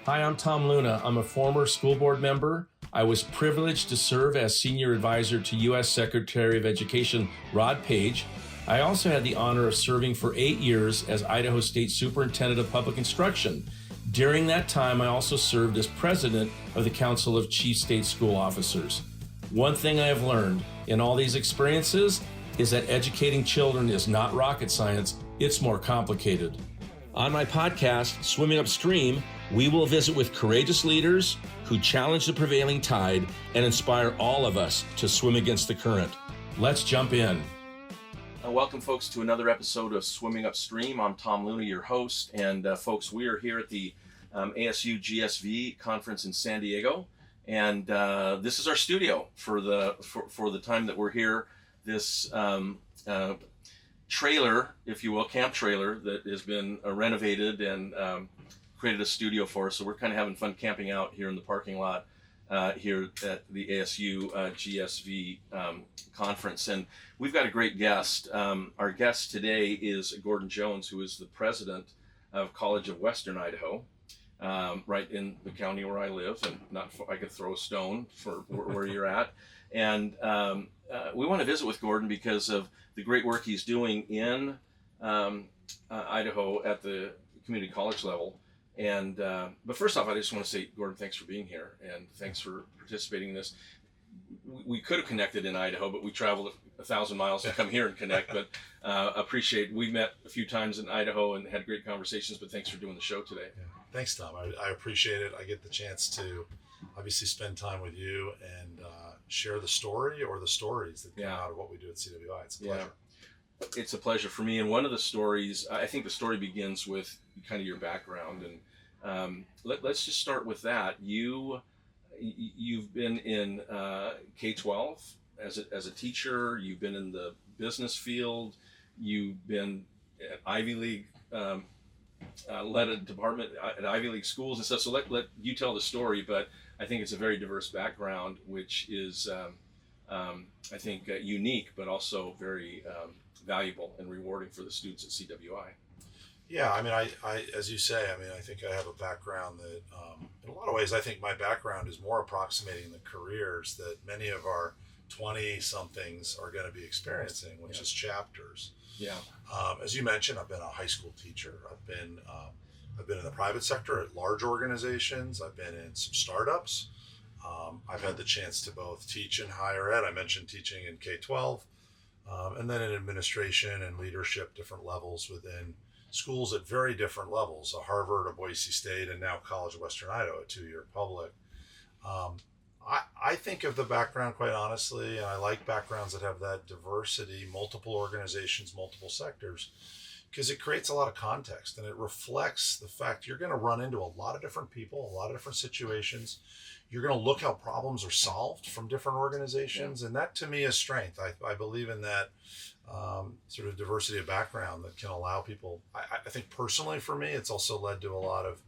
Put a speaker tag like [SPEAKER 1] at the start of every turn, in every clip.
[SPEAKER 1] Hi, I'm Tom Luna. I'm a former school board member. I was privileged to serve as senior advisor to U.S. Secretary of Education Rod Page. I also had the honor of serving for 8 years as Idaho State Superintendent of Public Instruction. During that time, I also served as president of the Council of Chief State School Officers. One thing I have learned in all these experiences is that educating children is not rocket science, it's more complicated. On my podcast, Swimming Upstream, we will visit with courageous leaders who challenge the prevailing tide and inspire all of us to swim against the current. Let's jump in. Welcome, folks, to another episode of Swimming Upstream. I'm Tom Luna, your host, and folks, we are here at the ASU GSV Conference in San Diego, and this is our studio for the time that we're here. This trailer, if you will, camp trailer that has been renovated and created a studio for us. So we're kind of having fun camping out here in the parking lot here at the ASU GSV Conference. And we've got a great guest. Our guest today is Gordon Jones, who is the president of College of Western Idaho, right in the county where I live, and I could throw a stone for where you're at. And we want to visit with Gordon because of the great work he's doing in Idaho at the community college level. And but first off, I just want to say, Gordon, thanks for being here and thanks for participating in this. We could have connected in Idaho, but we traveled 1,000 miles to come here and connect. But appreciate, we met a few times in Idaho and had great conversations, but thanks for doing the show today.
[SPEAKER 2] Yeah. Thanks, Tom. I appreciate it. I get the chance to obviously spend time with you and share the story or the stories that come out of what we do at CWI. It's a pleasure.
[SPEAKER 1] It's a pleasure for me. And one of the stories, I think the story begins with kind of your background. And let's just start with that. You've been in K-12 as a teacher. You've been in the business field. You've been at Ivy League, led a department at Ivy League schools and stuff. So let you tell the story, but I think it's a very diverse background, which is, I think, unique, but also very valuable and rewarding for the students at CWI.
[SPEAKER 2] Yeah, I mean, I as you say, I mean, I think I have a background that, in a lot of ways, I think my background is more approximating the careers that many of our 20-somethings are going to be experiencing, which is chapters.
[SPEAKER 1] Yeah.
[SPEAKER 2] As you mentioned, I've been a high school teacher. I've been in the private sector at large organizations. I've been in some startups. I've had the chance to both teach in higher ed. I mentioned teaching in K-12, and then in administration and leadership, different levels within schools at very different levels, a Harvard, a Boise State, and now College of Western Idaho, a 2-year public. I think of the background quite honestly, and I like backgrounds that have that diversity, multiple organizations, multiple sectors, because it creates a lot of context and it reflects the fact you're going to run into a lot of different people, a lot of different situations. You're going to look how problems are solved from different organizations. And that to me is strength. I believe in that sort of diversity of background that can allow people. I think personally for me, it's also led to a lot of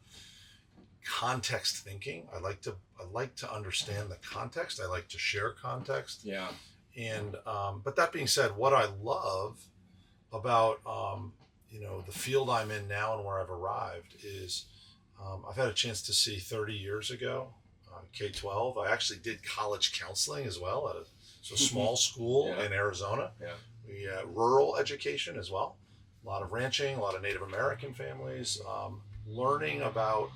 [SPEAKER 2] context thinking. I like to understand the context. I like to share context.
[SPEAKER 1] Yeah.
[SPEAKER 2] And but that being said, what I love about the field I'm in now and where I've arrived is I've had a chance to see 30 years ago, K-12. I actually did college counseling as well at a small school in Arizona. Yeah. We rural education as well. A lot of ranching, a lot of Native American families, learning about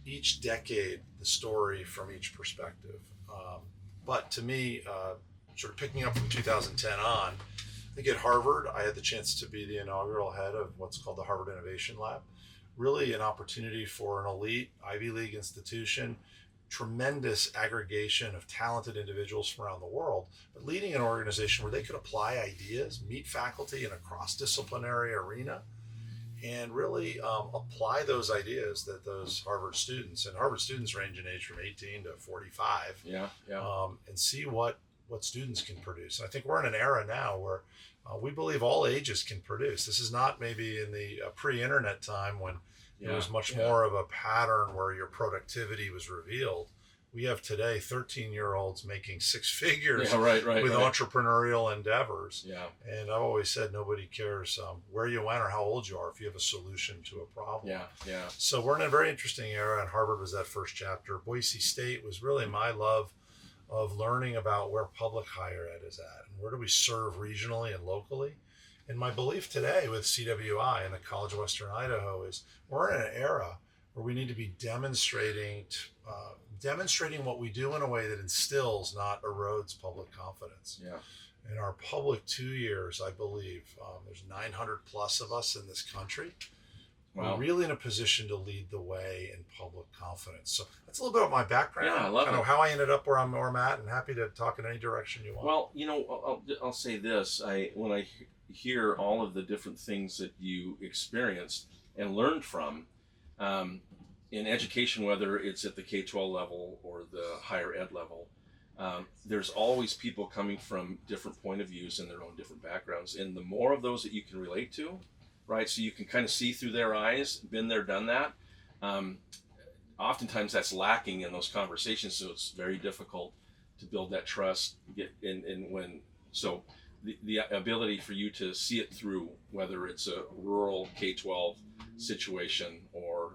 [SPEAKER 2] each decade, the story from each perspective. But to me, sort of picking up from 2010 on, I think at Harvard, I had the chance to be the inaugural head of what's called the Harvard Innovation Lab. Really an opportunity for an elite Ivy League institution, tremendous aggregation of talented individuals from around the world, but leading an organization where they could apply ideas, meet faculty in a cross-disciplinary arena, and really apply those ideas that those Harvard students, and Harvard students range in age from 18 to 45, and see what students can produce. I think we're in an era now where we believe all ages can produce. This is not maybe in the pre-internet time when it was much more of a pattern where your productivity was revealed. we have today 13-year-olds making six figures
[SPEAKER 1] right,
[SPEAKER 2] with
[SPEAKER 1] right.
[SPEAKER 2] entrepreneurial endeavors.
[SPEAKER 1] Yeah,
[SPEAKER 2] And I've always said nobody cares where you went or how old you are if you have a solution to a problem.
[SPEAKER 1] yeah.
[SPEAKER 2] So we're in a very interesting era, and Harvard was that first chapter. Boise State was really my love of learning about where public higher ed is at and where do we serve regionally and locally. And my belief today with CWI and the College of Western Idaho is we're in an era where we need to be demonstrating what we do in a way that instills, not erodes, public confidence.
[SPEAKER 1] Yeah.
[SPEAKER 2] In our public 2 years, I believe there's 900 plus of us in this country.
[SPEAKER 1] Wow.
[SPEAKER 2] We're really in a position to lead the way in public confidence. So that's a little bit of my background.
[SPEAKER 1] Yeah, I love
[SPEAKER 2] kind
[SPEAKER 1] it.
[SPEAKER 2] of how I ended up where I'm at, and happy to talk in any direction you want.
[SPEAKER 1] Well, I'll say this. When I hear all of the different things that you experienced and learned from in education, whether it's at the K-12 level or the higher ed level, there's always people coming from different point of views and their own different backgrounds. And the more of those that you can relate to, right, so you can kind of see through their eyes, been there, done that, oftentimes that's lacking in those conversations, so it's very difficult to build that trust. The ability for you to see it through, whether it's a rural K-12 situation or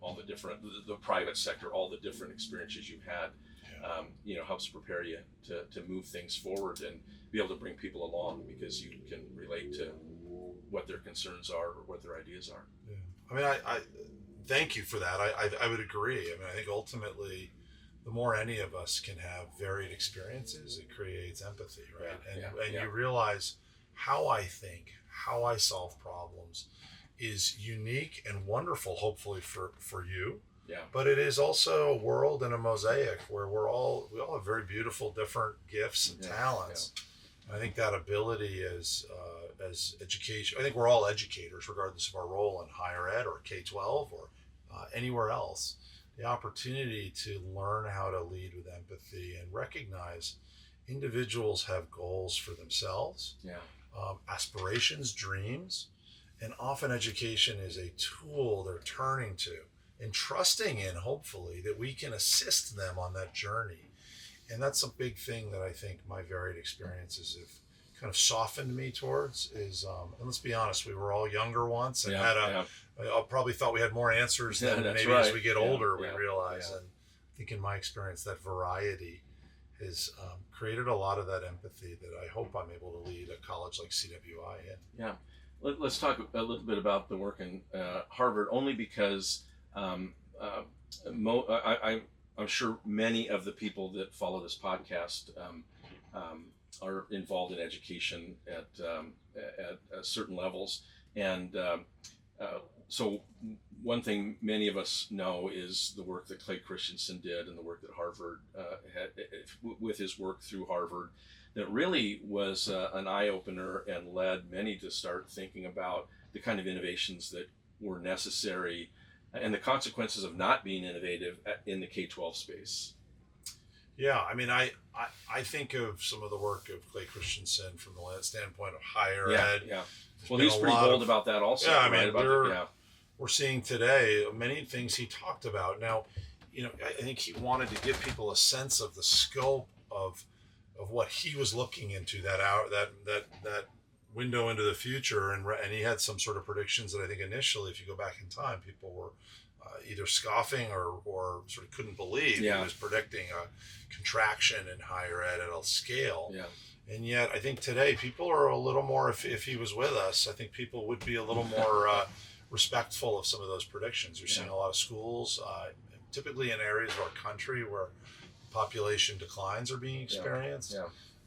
[SPEAKER 1] all the private sector, all the different experiences you've had, helps prepare you to move things forward and be able to bring people along because you can relate to what their concerns are or what their ideas are.
[SPEAKER 2] Yeah. I mean, I thank you for that. I would agree. I mean, I think ultimately, the more any of us can have varied experiences, it creates empathy, right?
[SPEAKER 1] Yeah,
[SPEAKER 2] you realize how I think, how I solve problems is unique and wonderful, hopefully for you.
[SPEAKER 1] Yeah.
[SPEAKER 2] But it is also a world and a mosaic where we all have very beautiful different gifts and talents. Yeah. I think that ability as education, I think we're all educators regardless of our role in higher ed or K-12 or anywhere else. The opportunity to learn how to lead with empathy and recognize individuals have goals for themselves, aspirations, dreams, and often education is a tool they're turning to and trusting in, hopefully, that we can assist them on that journey. And that's a big thing that I think my varied experiences have kind of softened me towards is, and let's be honest, we were all younger once and I probably thought we had more answers than maybe as we get older we realize. And I think in my experience, that variety has created a lot of that empathy that I hope I'm able to lead a college like CWI in.
[SPEAKER 1] Yeah. Let's talk a little bit about the work in Harvard, only because I'm sure many of the people that follow this podcast are involved in education at certain levels. And so one thing many of us know is the work that Clay Christensen did and the work that Harvard had with his work through Harvard that really was an eye-opener and led many to start thinking about the kind of innovations that were necessary and the consequences of not being innovative in the K-12 space.
[SPEAKER 2] Yeah, I mean, I think of some of the work of Clay Christensen from the standpoint of higher ed.
[SPEAKER 1] Yeah. Well, he's pretty bold about that also.
[SPEAKER 2] Yeah, I mean, we're seeing today many things he talked about. Now, I think he wanted to give people a sense of the scope of what he was looking into that window into the future, and he had some sort of predictions that I think initially, if you go back in time, people were either scoffing or sort of couldn't believe he was predicting a contraction in higher ed at a scale. Yeah. And yet, I think today people are a little more, if he was with us, I think people would be a little more respectful of some of those predictions. You're seeing a lot of schools, typically in areas of our country where population declines are being experienced,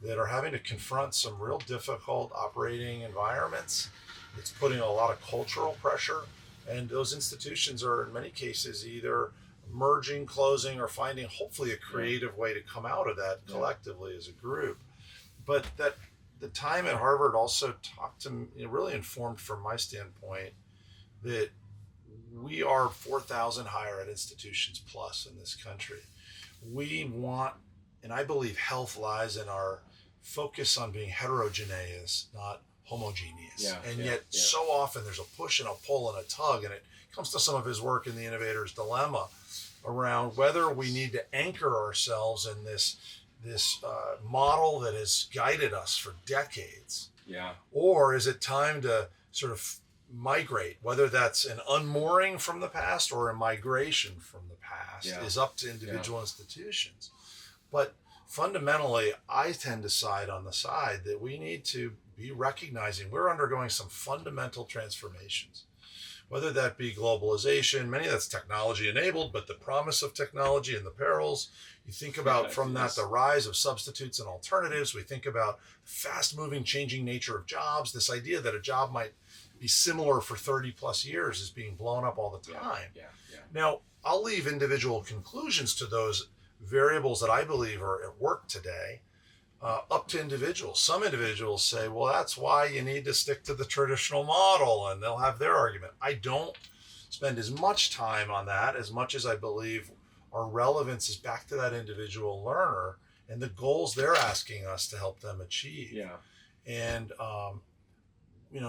[SPEAKER 2] that are having to confront some real difficult operating environments. It's putting a lot of cultural pressure, and those institutions are in many cases either merging, closing, or finding hopefully a creative way to come out of that collectively as a group. But that the time at Harvard also talked to me, really informed from my standpoint that we are 4,000 higher ed institutions plus in this country. We want, and I believe health lies in our focus on being heterogeneous, not homogeneous. Yet so often there's a push and a pull and a tug, and it comes to some of his work in The Innovator's Dilemma around whether we need to anchor ourselves in this model that has guided us for decades.
[SPEAKER 1] Yeah.
[SPEAKER 2] Or is it time to sort of migrate, whether that's an unmooring from the past or a migration from the past, is up to individual institutions. But fundamentally, I tend to side on the side that we need to be recognizing we're undergoing some fundamental transformations, whether that be globalization, many of that's technology enabled, but the promise of technology and the perils. You think about from that the rise of substitutes and alternatives. We think about fast moving, changing nature of jobs. This idea that a job might be similar for 30 plus years is being blown up all the time. Now, I'll leave individual conclusions to those variables that I believe are at work today up to individuals. Some individuals say, well, that's why you need to stick to the traditional model, and they'll have their argument. I don't spend as much time on that as much as I believe our relevance is back to that individual learner and the goals they're asking us to help them achieve. And,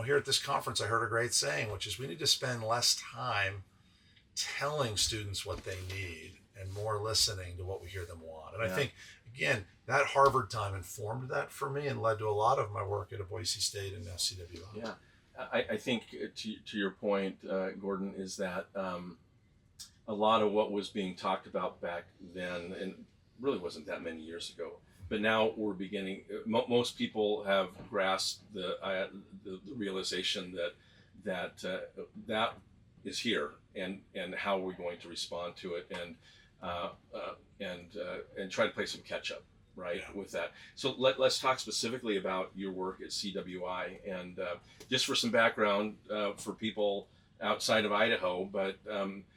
[SPEAKER 2] here at this conference, I heard a great saying, which is we need to spend less time telling students what they need and more listening to what we hear them want. And I think, again, that Harvard time informed that for me and led to a lot of my work at Boise State and now CWI.
[SPEAKER 1] Yeah, I think to your point, Gordon, is that a lot of what was being talked about back then, and really wasn't that many years ago, but now we're beginning, most people have grasped the realization that is here, and how we're going to respond to it, and try to play some catch up, right, with that. So let's talk specifically about your work at CWI, and just for some background for people outside of Idaho, but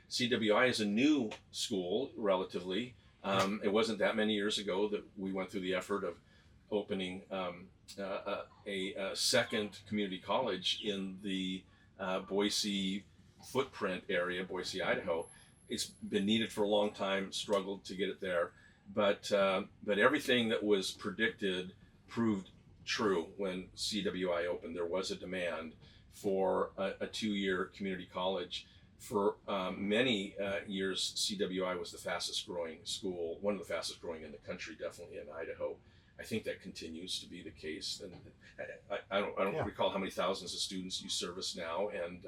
[SPEAKER 1] CWI is a new school, relatively. It wasn't that many years ago that we went through the effort of opening a second community college in the Boise footprint area, Boise, Idaho. It's been needed for a long time, struggled to get it there, but everything that was predicted proved true when CWI opened. There was a demand for a 2-year community college. For many years, CWI was the fastest growing school, one of the fastest growing in the country, definitely in Idaho. I think that continues to be the case. And I don't recall how many thousands of students you service now, and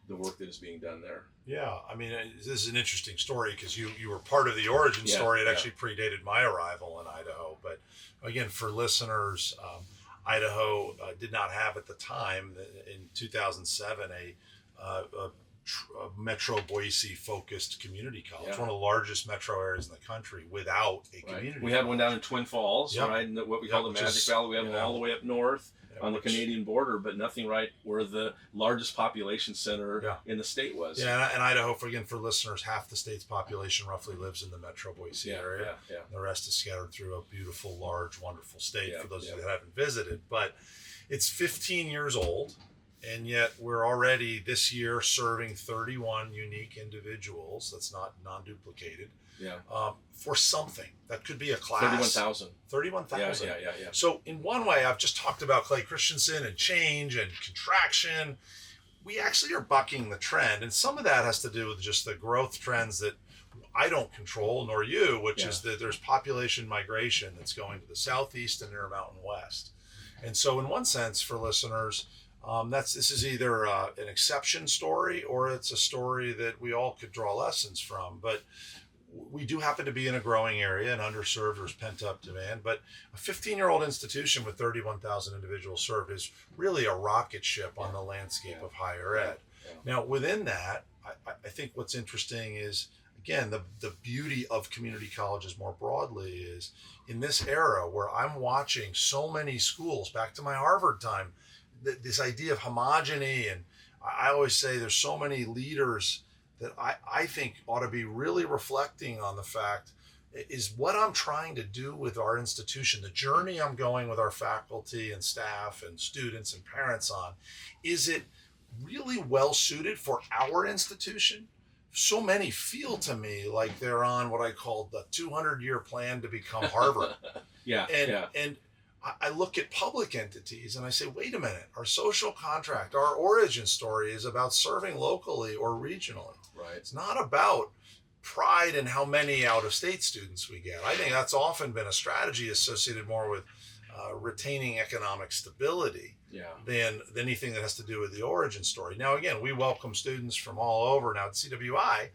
[SPEAKER 1] the work that is being done there.
[SPEAKER 2] Yeah, I mean, this is an interesting story because you were part of the origin story. It actually predated my arrival in Idaho. But again, for listeners, Idaho did not have at the time, in 2007, a Metro Boise focused community college, one of the largest metro areas in the country without a community.
[SPEAKER 1] We had one down in Twin Falls, right? And what we call the Magic Valley. We have them all the way up north on the Canadian border, but nothing right where the largest population center in the state was.
[SPEAKER 2] Yeah, and Idaho, for listeners, half the state's population roughly lives in the Metro Boise area. The rest is scattered through a beautiful, large, wonderful state for those of you that haven't visited. But it's 15 years old. And yet we're already this year serving 31 unique individuals. That's not non-duplicated. For something that could be a class. 31,000. 31,000.
[SPEAKER 1] Yeah.
[SPEAKER 2] So in one way, I've just talked about Clay Christensen and change and contraction. We actually are bucking the trend, and some of that has to do with just the growth trends that I don't control, nor you, which is that there's population migration that's going to the southeast and Intermountain West. And so in one sense, for listeners, this is either an exception story or it's a story that we all could draw lessons from. But we do happen to be in a growing area and underserved. There's pent up demand. But a 15-year-old institution with 31,000 individuals served is really a rocket ship on the landscape of higher ed. Now, within that, I think what's interesting is, again, the beauty of community colleges more broadly is in this era where I'm watching so many schools, back to my Harvard time, this idea of homogeny, and I always say there's so many leaders that I think ought to be really reflecting on the fact, is what I'm trying to do with our institution, the journey I'm going with our faculty and staff and students and parents on, is it really well suited for our institution? So many feel to me like they're on what I call the 200-year plan to become Harvard. And I look at public entities and I say, wait a minute, our social contract, our origin story is about serving locally or regionally.
[SPEAKER 1] Right.
[SPEAKER 2] It's not about pride in how many out-of-state students we get. I think that's often been a strategy associated more with retaining economic stability than anything that has to do with the origin story. Now, again, we welcome students from all over. Now at CWI,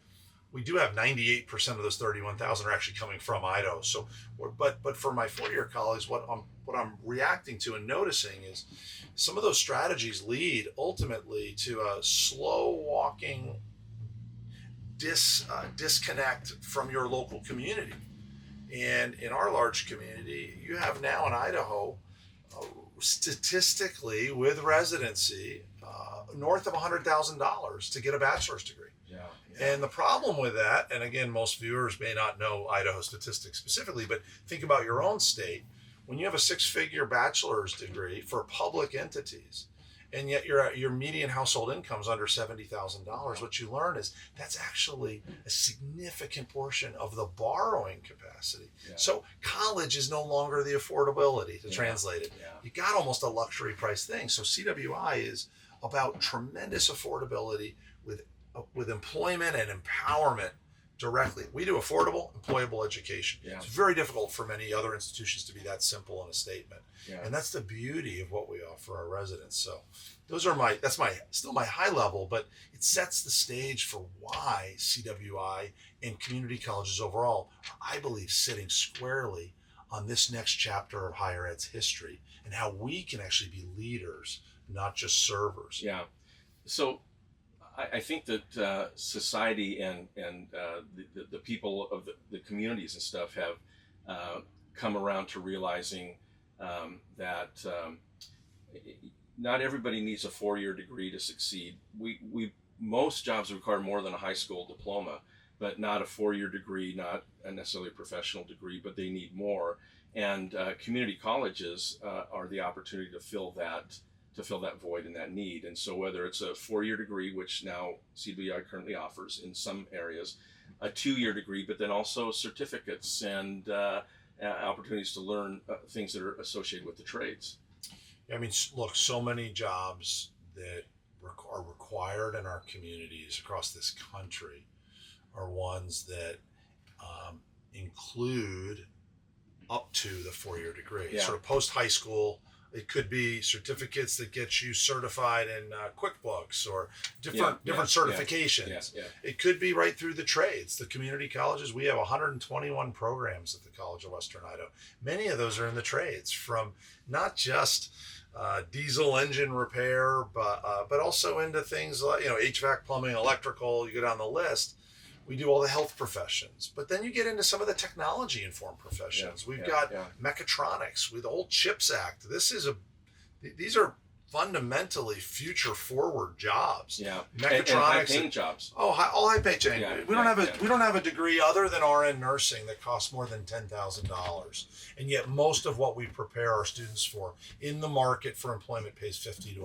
[SPEAKER 2] we do have 98% of those 31,000 are actually coming from Idaho. So, but for my four-year colleagues, what I'm reacting to and noticing is some of those strategies lead ultimately to a slow walking disconnect from your local community. And in our large community, you have now in Idaho, statistically with residency, north of $100,000 to get a bachelor's degree. And the problem with that, and again, most viewers may not know Idaho statistics specifically, but think about your own state. When you have a six-figure bachelor's degree for public entities, and yet your median household income is under $70,000, what you learn is that's actually a significant portion of the borrowing capacity. So college is no longer the affordability, to translate it. You got almost a luxury price thing. So CWI is about tremendous affordability with employment and empowerment directly. We do affordable, employable education. It's very difficult for many other institutions to be that simple in a statement. And that's the beauty of what we offer our residents. So that's still my high level, but it sets the stage for why CWI and community colleges overall are, I believe, sitting squarely on this next chapter of higher ed's history and how we can actually be leaders, not just servers.
[SPEAKER 1] So I think that society and the people of the communities and stuff have come around to realizing that not everybody needs a 4-year degree to succeed. Most jobs require more than a high school diploma, but not a 4-year degree, not necessarily a professional degree, but they need more. And community colleges are the opportunity to fill that void and that need. And so whether it's a 4-year degree, which now CWI currently offers in some areas, a 2-year degree, but then also certificates and opportunities to learn things that are associated with the trades.
[SPEAKER 2] I mean, look, so many jobs that are required in our communities across this country are ones that include up to the 4-year degree. Sort of post-high school. It could be certificates that get you certified in QuickBooks or different certifications. It could be right through the trades. The community colleges, we have 121 programs at the College of Western Idaho. Many of those are in the trades, from not just diesel engine repair, but also into things like HVAC, plumbing, electrical. You go down the list. We do all the health professions, but then you get into some of the technology-informed professions. We've got mechatronics with the whole CHIPS Act. These are fundamentally future-forward jobs.
[SPEAKER 1] Mechatronics, and high-paying jobs.
[SPEAKER 2] All high-paying. We don't have a degree other than RN nursing that costs more than $10,000, and yet most of what we prepare our students for in the market for employment pays $50,000 to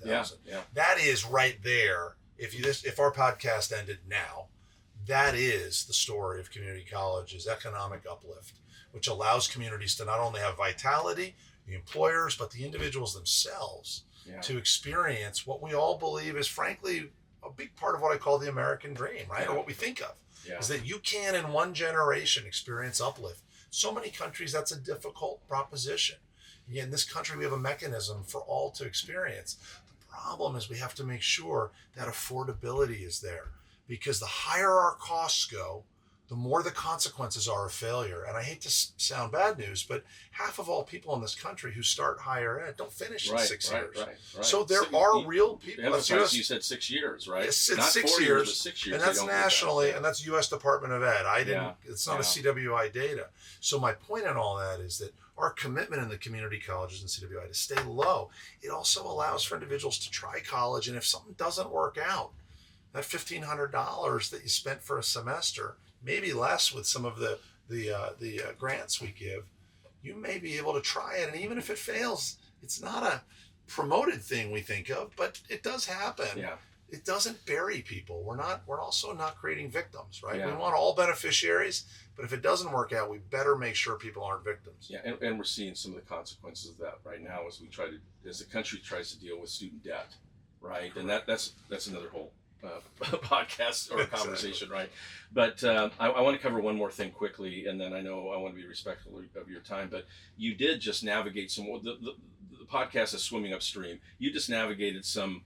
[SPEAKER 2] $100,000. That is right there. If our podcast ended now, that is the story of community college's economic uplift, which allows communities to not only have vitality, the employers, but the individuals themselves to experience what we all believe is, frankly, a big part of what I call the American dream, right? Or what we think of, is that you can, in one generation, experience uplift. So many countries, that's a difficult proposition. Yet in this country, we have a mechanism for all to experience. The problem is we have to make sure that affordability is there. Because the higher our costs go, the more the consequences are of failure. And I hate to sound bad news, but half of all people in this country who start higher ed don't finish in 6 years. So there are real people.
[SPEAKER 1] You said 6 years, right?
[SPEAKER 2] It's
[SPEAKER 1] not
[SPEAKER 2] 6
[SPEAKER 1] 4
[SPEAKER 2] years,
[SPEAKER 1] but 6 years.
[SPEAKER 2] And that's nationally, and that's U.S. Department of Ed. It's not a CWI data. So my point in all that is that our commitment in the community colleges and CWI to stay low, it also allows for individuals to try college. And if something doesn't work out, that $1,500 that you spent for a semester, maybe less with some of the grants we give, you may be able to try it. And even if it fails, it's not a promoted thing we think of, but it does happen. It doesn't bury people. We're also not creating victims, right? We want all beneficiaries, but if it doesn't work out, we better make sure people aren't victims.
[SPEAKER 1] And we're seeing some of the consequences of that right now as the country tries to deal with student debt, right? And that's another whole podcast or conversation, right? But I want to cover one more thing quickly, and then I know I want to be respectful of your time. But you did just navigate some. The podcast is Swimming Upstream. You just navigated some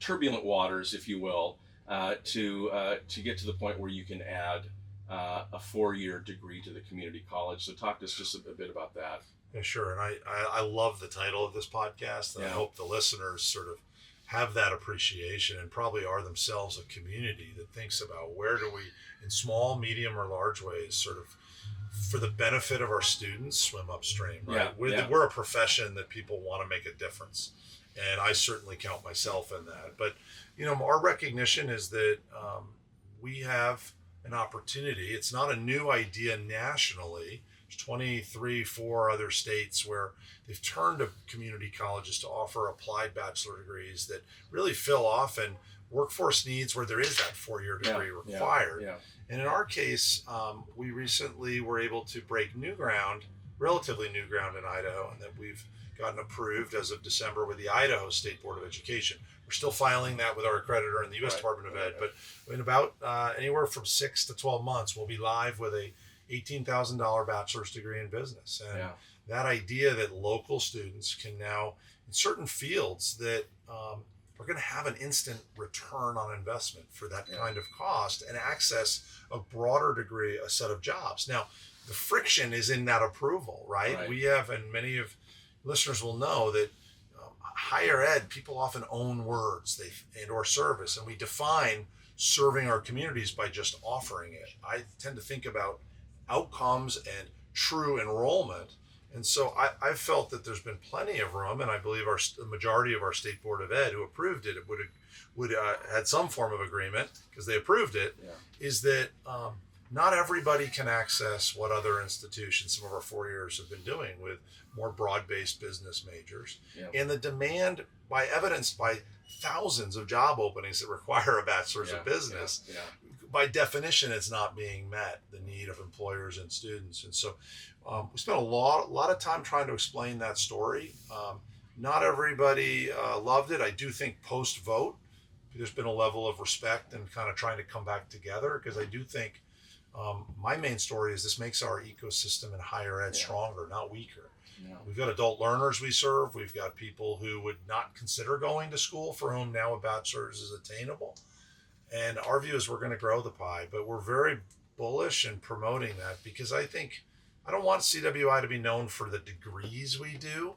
[SPEAKER 1] turbulent waters, if you will, to get to the point where you can add a 4-year degree to the community college. So talk to us just a bit about that.
[SPEAKER 2] Yeah, sure. And I love the title of this podcast, and I hope the listeners sort of have that appreciation and probably are themselves a community that thinks about where do we, in small, medium, or large ways, sort of for the benefit of our students, swim upstream, right? We're a profession that people want to make a difference. And I certainly count myself in that. But, our recognition is that we have an opportunity. It's not a new idea nationally. There's 23, 4 other states where they've turned to community colleges to offer applied bachelor degrees that really fill often workforce needs where there is that 4-year degree required. And in our case, we recently were able to break relatively new ground in Idaho, and that we've gotten approved as of December with the Idaho State Board of Education. We're still filing that with our accreditor in the U.S. Department of Ed, but in about anywhere from 6 to 12 months, we'll be live with a $18,000 bachelor's degree in business. And that idea that local students can now, in certain fields, that are going to have an instant return on investment for that kind of cost and access a broader degree, a set of jobs. Now, the friction is in that approval, right? We have, and many of listeners will know that higher ed, people often own words and or service, and we define serving our communities by just offering it. I tend to think about outcomes and true enrollment. And so I felt that there's been plenty of room, and I believe the majority of our State Board of Ed who approved it would had some form of agreement because they approved it, is that not everybody can access what other institutions, some of our 4 years, have been doing with more broad-based business majors. And the demand, by evidenced by thousands of job openings that require a bachelor's of business, by definition, it's not being met, the need of employers and students. And so we spent a lot of time trying to explain that story. Not everybody loved it. I do think post-vote, there's been a level of respect and kind of trying to come back together, because I do think my main story is this makes our ecosystem in higher ed stronger, not weaker. We've got adult learners we serve. We've got people who would not consider going to school for whom now a bachelor's is attainable. And our view is we're going to grow the pie, but we're very bullish in promoting that, because I don't want CWI to be known for the degrees we do.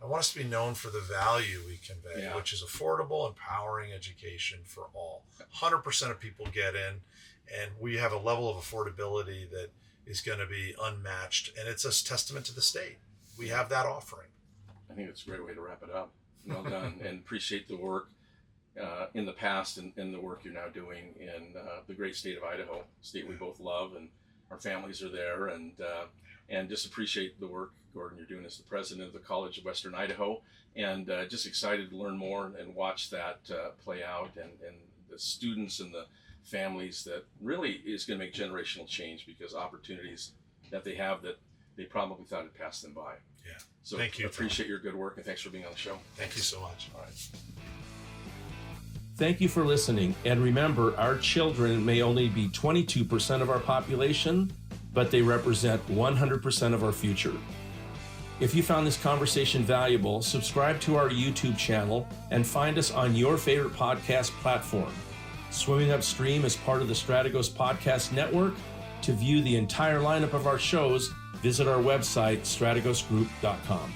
[SPEAKER 2] I want us to be known for the value we convey, which is affordable, empowering education for all. 100% of people get in, and we have a level of affordability that is going to be unmatched, and it's a testament to the state. We have that offering.
[SPEAKER 1] I think it's a great way to wrap it up. Well done, and appreciate the work in the past and the work you're now doing in the great state of Idaho, state we both love, and our families are there, and just appreciate the work, Gordon, you're doing as the president of the College of Western Idaho, and just excited to learn more and watch that play out, and the students and the families that really is going to make generational change, because opportunities that they have that they probably thought had passed them by. So thank you. Appreciate your good work, and thanks for being on the show.
[SPEAKER 2] Thank you so much.
[SPEAKER 1] All right. Thank you for listening. And remember, our children may only be 22% of our population, but they represent 100% of our future. If you found this conversation valuable, subscribe to our YouTube channel and find us on your favorite podcast platform. Swimming Upstream is part of the Strategos Podcast Network. To view the entire lineup of our shows, visit our website, strategosgroup.com.